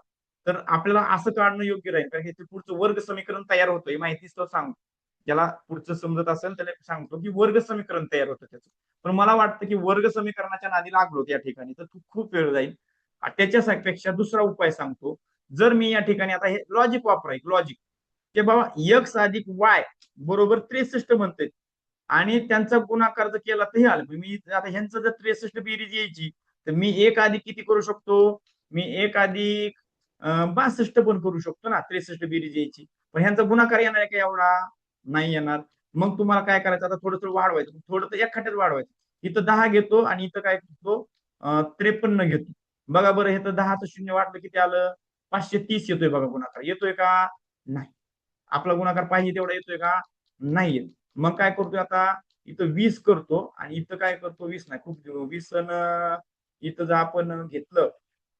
तर आपल्याला असं काढणं योग्य राहील, कारण की पुढचं वर्ग समीकरण तयार होतंय, माहितीच तो सांगतो. ज्याला पुढचं समजत असेल त्याला सांगतो की वर्ग समीकरण तयार होतं त्याचं. पण मला वाटतं की वर्ग समीकरणाच्या नादी लागलो या ठिकाणी तर खूप वेळ जाईल. त्याच्यापेक्षा दुसरा उपाय सांगतो. जर मी या ठिकाणी आता हे लॉजिक वापरायचं, लॉजिक की बाबा एक्स अधिक वाय बरोबर 63 म्हणते, आणि त्यांचा गुणाकार जर केला तर हे आलं, मी आता ह्यांचं जर 63 बेरीज यायची, तर मी एक अधिक किती करू शकतो, मी एक अधिक 62 पण करू शकतो ना, 63 बेरीज यायची. पण ह्यांचा गुणाकार येणार आहे का एवढा, नाही येणार. मग तुम्हाला काय करायचं, आता थोडं थोडं वाढवायचं, थोडं तर एक खाट्यात वाढवायचं. इथं 10 घेतो आणि इथं काय करतो 53 घेतो. बघा बरं, हे तर 10चं शून्य वाटलं किती आलं 530 येतोय बघा, गुणाकार येतोय का नाही, आपला गुणाकार पाहिजे तेवढा येतोय का नाही येत. मग काय करतोय आता, इथं 20 करतो आणि इथं काय करतो 20 नाही, खूप 20 इथं जर आपण घेतलं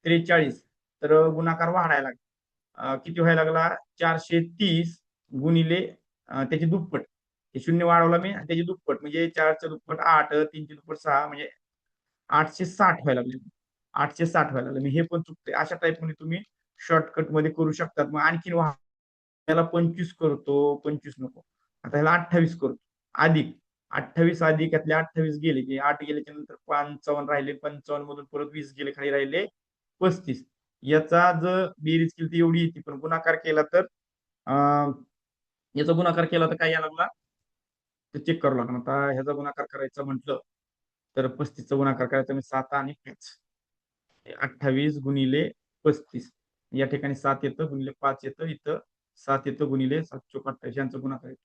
43, तर गुणाकार वाढायला लागला, किती व्हायला लागला 430 गुणिले त्याची दुप्पट, हे शून्य वाढवला मी आणि त्याची दुप्पट, म्हणजे 4च्या दुप्पट 8, 3ची दुप्पट 6, म्हणजे 860 व्हायला लागले, 860 व्हायला लागले. मी हे पण चुकते, अशा टाईप मध्ये तुम्ही शॉर्टकट मध्ये करू शकतात. मग आणखीन याला 25 करतो, 25 नको, आता ह्याला 28 करतो, अधिक 28 अधिक यातले 28 गेले की 8 गेल्याच्या नंतर 55 राहिले, 55 मधून परत 20 गेले, खाली राहिले 35. याचा जर बेरीज केली तर एवढी येते, पण गुणाकार केला तर याचा गुणाकार केला तर काय यायला लागला, ते चेक करावं लागणार. आता ह्याचा गुणाकार करायचा म्हटलं तर 35चा गुणाकार करायचा, मी 7 आणि 5, 28 गुणिले 35, या ठिकाणी 7 येतं गुणिले 5 येतं, इथं 7 येतं गुणिले 7 चोक 28, यांचा गुणाकार येतो.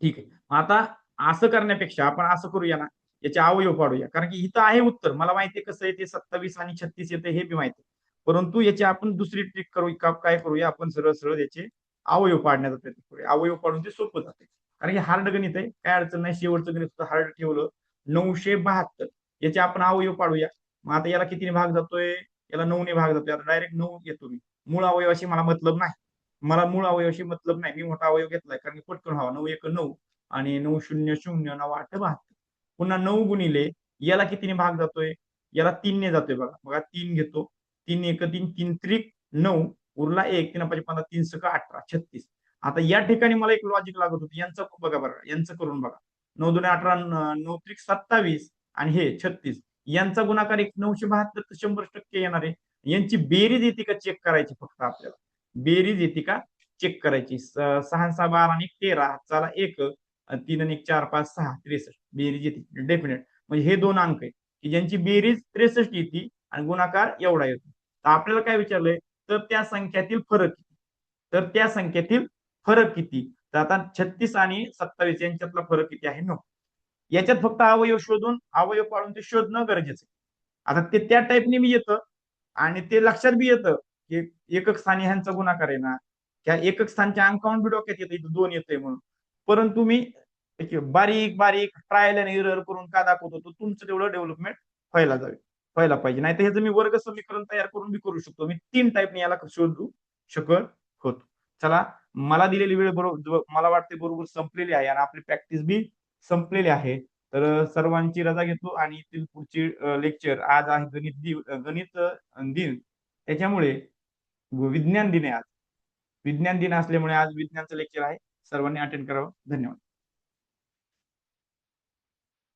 ठीक आहे, आता असं करण्यापेक्षा आपण असं करूया ना, याचे अवयव पाडूया, कारण की इथं आहे उत्तर, मला माहिती आहे कसं आहे ते 27 आणि 36 येते हे बी माहिती, परंतु याची आपण दुसरी ट्रिक करू, काय करूया आपण, सरळ सरळ याचे अवयव पाडण्याचा प्रयत्न करूया. अवयव पाडून ते सोपं जाते, कारण की हार्ड गणित आहे, काय अडचण नाही, शेवटचं गणित हार्ड ठेवलं 972, याचे आपण अवयव पाडूया. मग आता याला कितीने भाग जातोय, याला 9 ने भाग जातोय, आता डायरेक्ट 9 येतो मी. मूळ अवयवाशी मला मतलब नाही, मला मूळ अवयवाशी मतलब नाही, मी मोठा अवयव घेतलाय कारण की पटकन व्हावा, 9 1 9 आणि 9 0 0 9 8 72, पुन्हा 9 गुणिले याला कितीने भाग जातोय, याला 3 ने जातोय बघा, बघा 3 घेतो, 3 1 3 3 त्रिक 9, उरला 1, 3 5 15, 3 सक 18, 36. आता या ठिकाणी मला एक लॉजिक लागत होतं, यांचं बघा बरं, यांचं करून बघा. 9 2 18 9 त्रिक 27 आणि हे 36 यांचा गुणाकार 972 तर 100% येणार आहे. यांची बेरीज येते का चेक करायची फक्त आपल्याला. बेरीज येते का चेक करायची. 6 6 12 आणि 13 चला 1 3 आणि 1 4 5 6 63 बेरीज येते डेफिनेट. म्हणजे हे दोन अंक आहे की ज्यांची बेरीज 63 येते आणि गुणाकार एवढा येतो. तर आपल्याला काय विचारलंय, तर त्या संख्यातील फरक किती, तर त्या संख्येतील फरक किती. तर आता 36 आणि 27 यांच्यातला फरक किती आहे 9. याच्यात फक्त अवयव शोधून अवयव पाळून ते शोधणं गरजेचं आहे. आता ते त्या टाईपने मी येतं आणि ते लक्षात बी येतं की एकक स्थानी ह्यांचा गुणाकार आहे ना, त्या एकक स्थानच्या अंकावून बी डोक्यात येतं इथं 2 येतंय म्हणून. परंतु मी बारीक बारीक ट्रायल अँड एरर करून का दाखवतो, तो तुमचं तेवढं डेव्हलपमेंट व्हायला पाहिजे. नाही तर ह्याचं मी वर्ग समीकरण तयार करून बी करू शकतो. मी 3 टाईपने याला शोधू शकत होतो. चला, मला दिलेली वेळ बरोबर मला वाटते बरोबर संपलेली आहे आणि आपली प्रॅक्टिस बी संपलेली आहे. तर सर्वांची रजा घेतो आणि इथून पुढची लेक्चर आज आहे गणित दिन. त्याच्यामुळे विज्ञान दिन आहे आज. विज्ञान दिन असल्यामुळे आज विज्ञानचं लेक्चर आहे. सर्वांनी अटेंड करावं. धन्यवाद.